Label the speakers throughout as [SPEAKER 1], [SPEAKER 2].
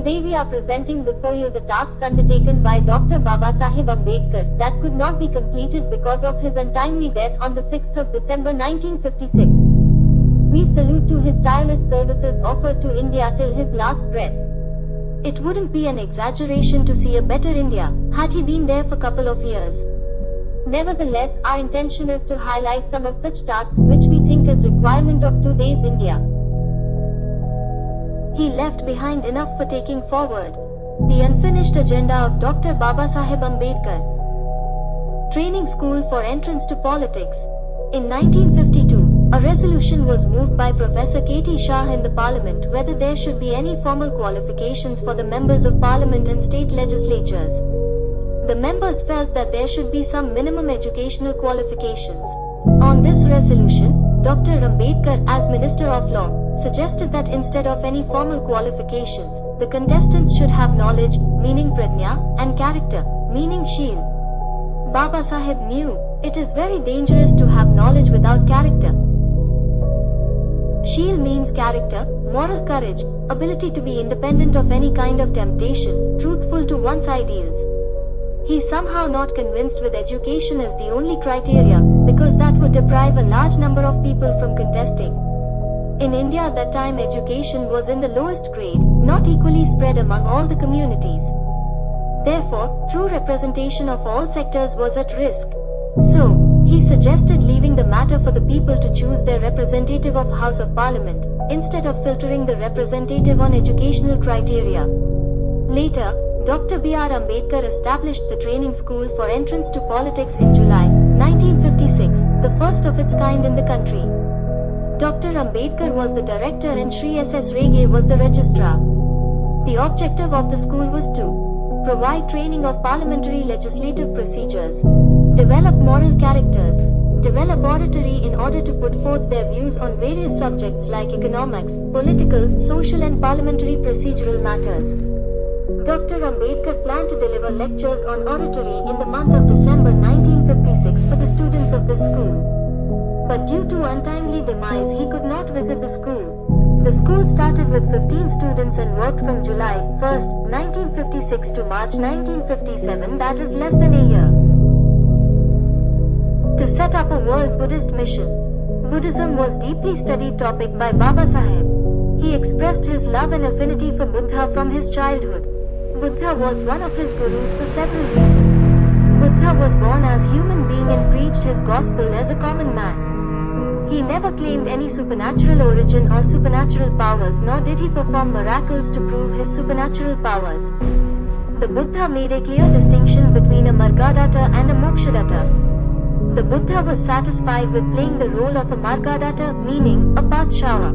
[SPEAKER 1] Today we are presenting before you the tasks undertaken by Dr. Babasaheb Ambedkar that could not be completed because of his untimely death on the 6th of December 1956. We salute to his tireless services offered to India till his last breath. It wouldn't be an exaggeration to see a better India had he been there for a couple of years. Nevertheless, our intention is to highlight some of such tasks which we think is requirement of today's India. He left behind enough for taking forward. The unfinished agenda of Dr. Babasaheb Ambedkar. Training School for Entrance to Politics. In 1952, a resolution was moved by Professor K.T. Shah in the Parliament whether there should be any formal qualifications for the members of Parliament and state legislatures. The members felt that there should be some minimum educational qualifications. On this resolution, Dr. Ambedkar, as Minister of Law, suggested that instead of any formal qualifications, the contestants should have knowledge, meaning prajna, and character, meaning sheel. Babasaheb knew, it is very dangerous to have knowledge without character. Sheel means character, moral courage, ability to be independent of any kind of temptation, truthful to one's ideals. He is somehow not convinced with education as the only criteria, because that would deprive a large number of people from contesting. In India at that time education was in the lowest grade, not equally spread among all the communities. Therefore, true representation of all sectors was at risk. So, he suggested leaving the matter for the people to choose their representative of House of Parliament, instead of filtering the representative on educational criteria. Later, Dr. B.R.Ambedkar established the Training School for Entrance to Politics in July 1956, the first of its kind in the country. Dr. Ambedkar was the director and Shri S.S. Rege was the registrar. The objective of the school was to provide training of parliamentary legislative procedures, develop moral characters, develop oratory in order to put forth their views on various subjects like economics, political, social and parliamentary procedural matters. Dr. Ambedkar planned to deliver lectures on oratory in the month of December 1956 for the students of this school. But due to untimely demise he could not visit the school. The school started with 15 students and worked from July 1, 1956 to March 1957, that is less than a year. To set up a world Buddhist mission. Buddhism was deeply studied topic by Babasaheb. He expressed his love and affinity for Buddha from his childhood. Buddha was one of his gurus for several reasons. Buddha was born as human being and preached his gospel as a common man. He never claimed any supernatural origin or supernatural powers, nor did he perform miracles to prove his supernatural powers. The Buddha made a clear distinction between a Margadatta and a Mokshadatta. The Buddha was satisfied with playing the role of a Margadatta, meaning a Padshava.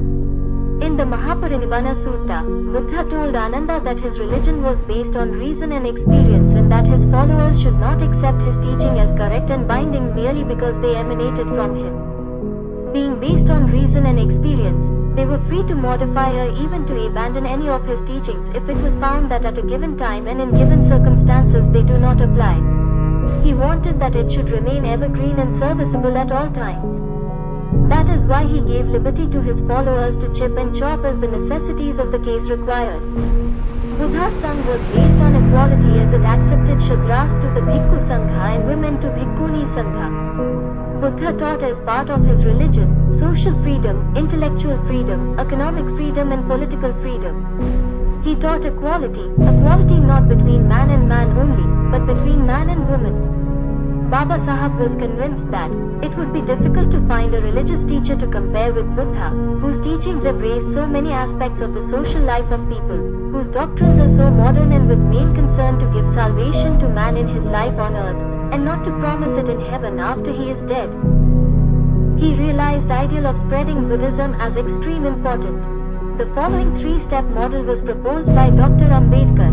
[SPEAKER 1] In the Mahaparinibbana Sutta, Buddha told Ananda that his religion was based on reason and experience and that his followers should not accept his teaching as correct and binding merely because they emanated from him. Being based on reason and experience, they were free to modify or even to abandon any of his teachings if it was found that at a given time and in given circumstances they do not apply. He wanted that it should remain evergreen and serviceable at all times. That is why he gave liberty to his followers to chip and chop as the necessities of the case required. Buddha's Sangh was based on equality as it accepted Shudras to the Bhikkhu Sangha and women to Bhikkhuni Sangha. Buddha taught as part of his religion, social freedom, intellectual freedom, economic freedom and political freedom. He taught equality not between man and man only, but between man and woman. Babasaheb was convinced that it would be difficult to find a religious teacher to compare with Buddha, whose teachings embrace so many aspects of the social life of people, whose doctrines are so modern and with main concern to give salvation to man in his life on earth, and not to promise it in heaven after he is dead. He realized the ideal of spreading Buddhism as extreme important. The following three-step model was proposed by Dr. Ambedkar.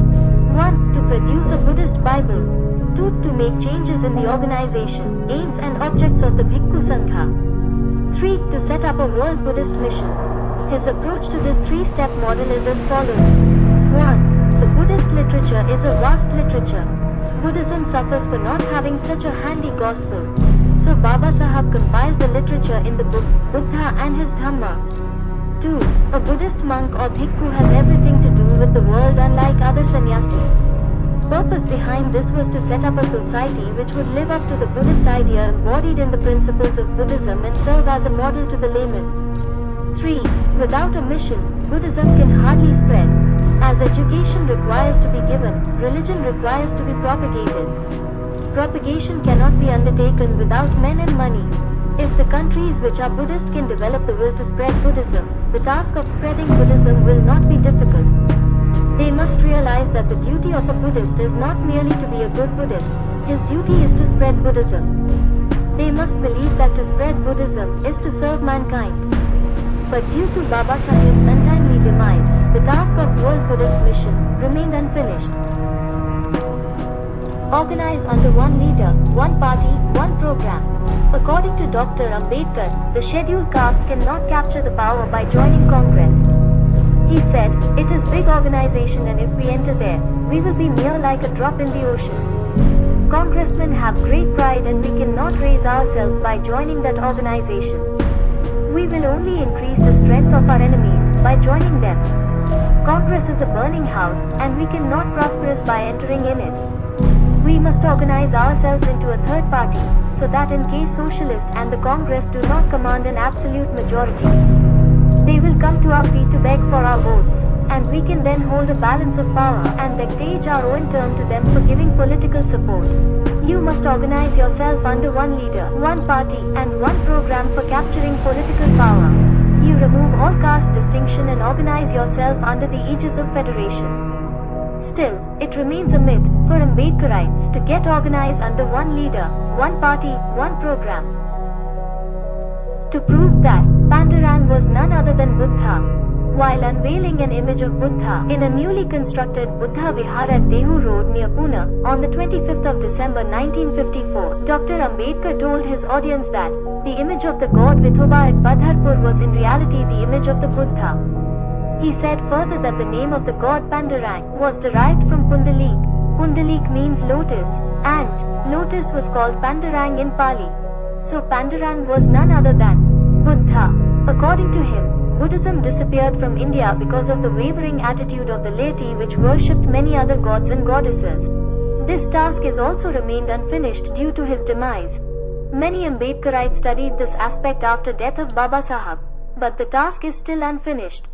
[SPEAKER 1] 1. To produce a Buddhist Bible. 2. To make changes in the organization, aims and objects of the Bhikkhu Sangha. 3. To set up a world Buddhist mission. His approach to this three-step model is as follows. 1. The Buddhist literature is a vast literature. Buddhism suffers for not having such a handy gospel. So Babasaheb compiled the literature in the book, Buddha and his Dhamma. 2. A Buddhist monk or bhikkhu has everything to do with the world unlike other sannyasi. Purpose behind this was to set up a society which would live up to the Buddhist idea embodied in the principles of Buddhism and serve as a model to the layman. 3. Without a mission, Buddhism can hardly spread. As education requires to be given, religion requires to be propagated. Propagation cannot be undertaken without men and money. If the countries which are Buddhist can develop the will to spread Buddhism, the task of spreading Buddhism will not be difficult. They must realize that the duty of a Buddhist is not merely to be a good Buddhist, his duty is to spread Buddhism. They must believe that to spread Buddhism is to serve mankind. But due to Babasaheb's untimely demise, the task of World Buddhist Mission remained unfinished. Organize under one leader, one party, one program. According to Dr. Ambedkar, the scheduled caste cannot capture the power by joining Congress. He said, "It is big organization and if we enter there, we will be mere like a drop in the ocean. Congressmen have great pride and we cannot raise ourselves by joining that organization. We will only increase the strength of our enemies by joining them. Congress is a burning house and we cannot prosperous by entering in it. We must organize ourselves into a third party, so that in case Socialist and the Congress do not command an absolute majority, they will come to our feet to beg for our votes, and we can then hold a balance of power and dictate our own term to them for giving political support. You must organize yourself under one leader, one party, and one program for capturing political power. You remove all caste distinction and organize yourself under the aegis of federation." Still, it remains a myth for Ambedkarites to get organized under one leader, one party, one program. To prove that, Pandarang was none other than Buddha. While unveiling an image of Buddha in a newly constructed Buddha Vihar at Dehu Road near Pune on the 25th of December 1954, Dr. Ambedkar told his audience that the image of the god Vithoba at Badharpur was in reality the image of the Buddha. He said further that the name of the god Pandarang was derived from Pundalik. Pundalik means lotus, and lotus was called Pandarang in Pali. So Pandarang was none other than Buddha. According to him, Buddhism disappeared from India because of the wavering attitude of the laity which worshipped many other gods and goddesses. This task is also remained unfinished due to his demise. Many Ambedkarites studied this aspect after death of Babasaheb, but the task is still unfinished.